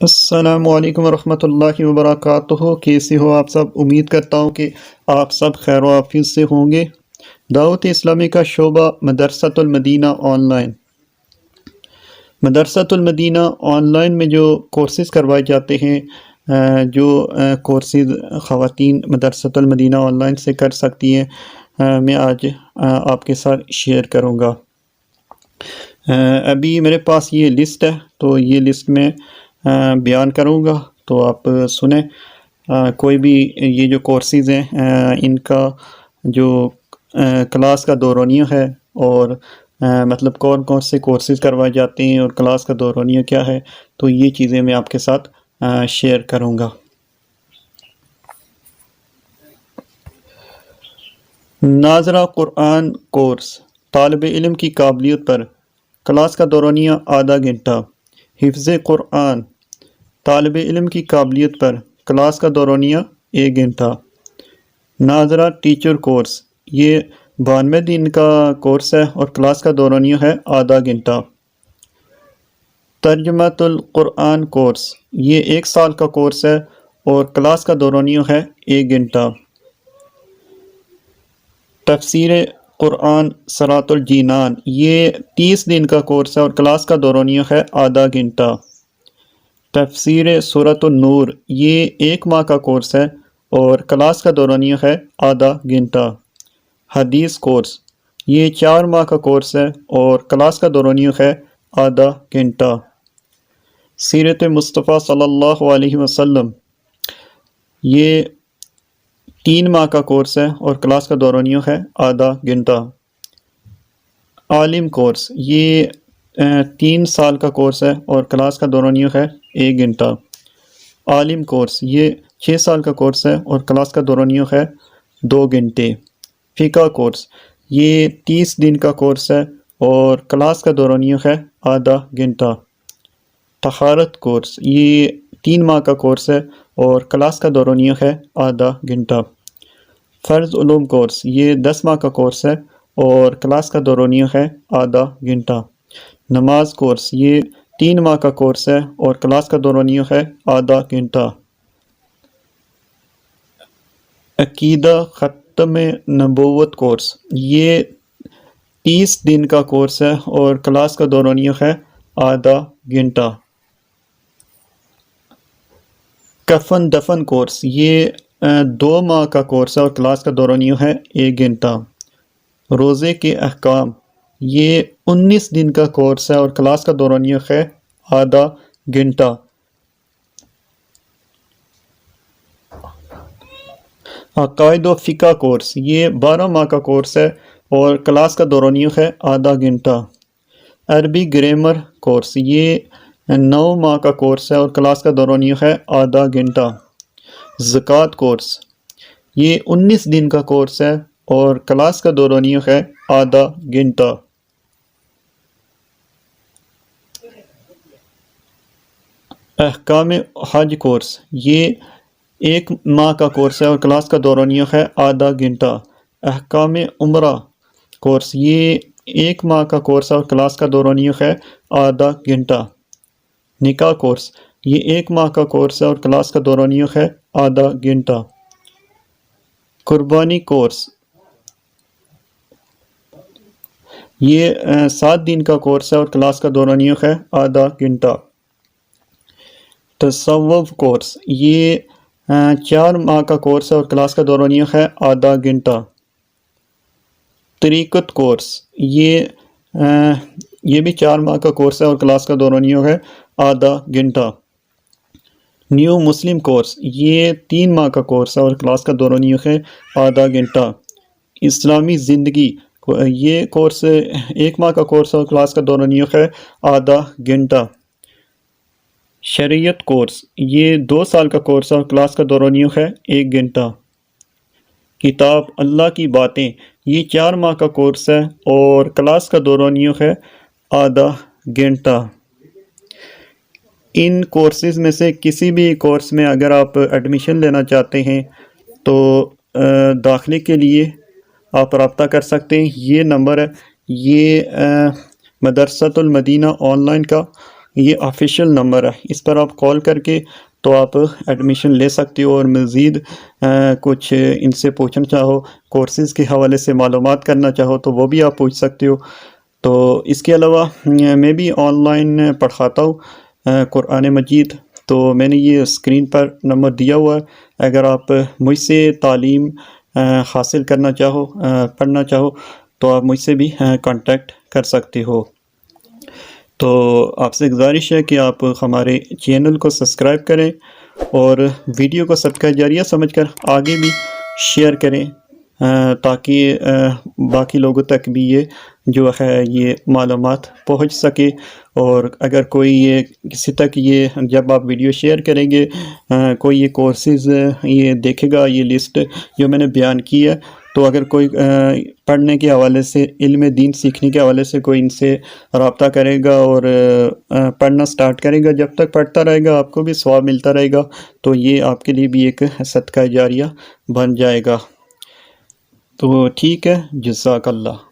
السلام علیکم ورحمۃ اللہ وبرکاتہ۔ کیسے ہو آپ سب؟ امید کرتا ہوں کہ آپ سب خیر و عافیت سے ہوں گے۔ دعوت اسلامی کا شعبہ مدرسۃ المدینہ آن لائن۔ مدرسۃ المدینہ آن لائن میں جو کورسز کروائے جاتے ہیں، جو کورسز خواتین مدرسۃ المدینہ آن لائن سے کر سکتی ہیں، میں آج آپ کے ساتھ شیئر کروں گا۔ ابھی میرے پاس یہ لسٹ ہے، تو یہ لسٹ میں بیان کروں گا، تو آپ سنیں۔ کوئی بھی یہ جو کورسز ہیں، ان کا جو کلاس کا دورانیہ ہے، اور مطلب کون کون سے کورسز کروائے جاتے ہیں اور کلاس کا دورانیہ کیا ہے، تو یہ چیزیں میں آپ کے ساتھ شیئر کروں گا۔ ناظرہ قرآن کورس، طالب علم کی قابلیت پر، کلاس کا دورانیہ آدھا گھنٹہ۔ حفظ قرآن، طالب علم کی قابلیت پر، کلاس کا دورانیہ 1 گھنٹہ۔ ناظرہ ٹیچر کورس، یہ 92 دن کا کورس ہے اور کلاس کا دورانیہ ہے آدھا گھنٹہ۔ ترجمۃ القرآن کورس، یہ 1 سال کا کورس ہے اور کلاس کا دورانیہ ہے 1 گھنٹہ۔ تفسیر قرآن صراط الجنان، یہ 30 دن کا کورس ہے اور کلاس کا دورانیہ ہے آدھا گھنٹہ۔ تفسیر سورۃ النور، یہ 1 ماہ کا کورس ہے اور کلاس کا دورانیہ ہے آدھا گھنٹہ۔ حدیث کورس، یہ 4 ماہ کا کورس ہے اور کلاس کا دورانیہ ہے آدھا گھنٹہ۔ سیرت مصطفیٰ صلی اللہ علیہ وسلم، یہ 3 ماہ کا کورس ہے اور کلاس کا دورانیہ ہے آدھا گھنٹہ۔ عالم کورس، یہ 3 سال کا کورس ہے اور کلاس کا دورانیہ ہے 1 گھنٹہ۔ عالم کورس، یہ 6 سال کا کورس ہے اور کلاس کا دورانیہ ہے 2 گھنٹے۔ فقہ کورس، یہ 30 دن کا کورس ہے اور کلاس کا دورانیہ ہے آدھا گھنٹہ۔ طہارت کورس، یہ 3 ماہ کا کورس ہے اور کلاس کا دورانیہ ہے آدھا گھنٹہ۔ فرض علوم کورس، یہ 10 ماہ کا کورس ہے اور کلاس کا دورانیہ ہے آدھا گھنٹہ۔ نماز کورس، یہ 3 ماہ کا کورس ہے اور کلاس کا دورانیہ ہے آدھا گھنٹہ۔ عقیدہ ختم نبوت کورس، یہ 30 دن کا کورس ہے اور کلاس کا دورانیہ ہے آدھا گھنٹہ۔ کفن دفن کورس، یہ 2 ماہ کا کورس ہے اور کلاس کا دورانیہ ہے 1 گھنٹہ۔ روزے کے احکام، یہ 19 دن کا کورس ہے اور کلاس کا دورانیہ ہے آدھا گھنٹہ۔ عقائد و فقہ کورس، یہ 12 ماہ کا کورس ہے اور کلاس کا دورانیہ ہے آدھا گھنٹہ۔ عربی گرامر کورس، یہ 9 ماہ کا کورس ہے اور کلاس کا دورانیہ ہے آدھا گھنٹہ۔ زکوٰۃ کورس، یہ 19 دن کا کورس ہے اور کلاس کا دورانیہ ہے آدھا گھنٹہ۔ احکام حج کورس، یہ 1 ماہ کا کورس ہے اور کلاس کا دورانیہ ہے آدھا گھنٹہ۔ احکام عمرہ کورس، یہ 1 ماہ کا کورس ہے اور کلاس کا دورانیہ ہے آدھا گھنٹہ۔ نکاح کورس، یہ 1 ماہ کا کورس ہے اور کلاس کا دورانیہ ہے آدھا گھنٹہ۔ قربانی کورس، یہ 7 دن کا کورس ہے اور کلاس کا دورانیہ ہے آدھا گھنٹہ۔ تصوف کورس، یہ 4 ماہ کا کورس ہے اور کلاس کا دورانیہ ہے آدھا گھنٹہ۔ طریقت کورس، یہ بھی 4 ماہ کا کورس ہے اور کلاس کا دورانیہ ہے آدھا گھنٹہ۔ نیو مسلم کورس، یہ 3 ماہ کا کورس ہے اور کلاس کا دورانیہ ہے آدھا گھنٹہ۔ اسلامی زندگی، یہ کورس 1 ماہ کا کورس ہے اور کلاس کا دورانیہ ہے آدھا گھنٹہ۔ شریعت کورس، یہ 2 سال کا کورس ہے اور کلاس کا دورانیہ ہے 1 گھنٹہ۔ کتاب اللہ کی باتیں، یہ 4 ماہ کا کورس ہے اور کلاس کا دورانیہ ہے آدھا گھنٹہ۔ ان کورسز میں سے کسی بھی کورس میں اگر آپ ایڈمیشن لینا چاہتے ہیں تو داخلے کے لیے آپ رابطہ کر سکتے ہیں۔ یہ نمبر ہے، یہ مدرسۃ المدینہ آن لائن کا یہ آفیشیل نمبر ہے، اس پر آپ کال کر کے تو آپ ایڈمیشن لے سکتے ہو، اور مزید کچھ ان سے پوچھنا چاہو، کورسز کے حوالے سے معلومات کرنا چاہو تو وہ بھی آپ پوچھ سکتے ہو۔ تو اس کے علاوہ میں بھی آن لائن پڑھاتا ہوں قرآن مجید، تو میں نے یہ اسکرین پر نمبر دیا ہوا ہے، اگر آپ مجھ سے تعلیم حاصل کرنا چاہو، پڑھنا چاہو تو آپ مجھ سے بھی کانٹیکٹ کر سکتے ہو۔ تو آپ سے گزارش ہے کہ آپ ہمارے چینل کو سبسکرائب کریں اور ویڈیو کو صدقہ جاریہ سمجھ کر آگے بھی شیئر کریں، تاکہ باقی لوگوں تک بھی یہ جو ہے یہ معلومات پہنچ سکے۔ اور اگر کوئی یہ کسی تک یہ جب آپ ویڈیو شیئر کریں گے، کوئی یہ کورسز یہ دیکھے گا، یہ لسٹ جو میں نے بیان کی ہے، تو اگر کوئی پڑھنے کے حوالے سے، علم دین سیکھنے کے حوالے سے کوئی ان سے رابطہ کرے گا اور پڑھنا سٹارٹ کرے گا، جب تک پڑھتا رہے گا آپ کو بھی ثواب ملتا رہے گا، تو یہ آپ کے لیے بھی ایک صدقہ جاریہ بن جائے گا۔ تو ٹھیک ہے، جزاک اللہ۔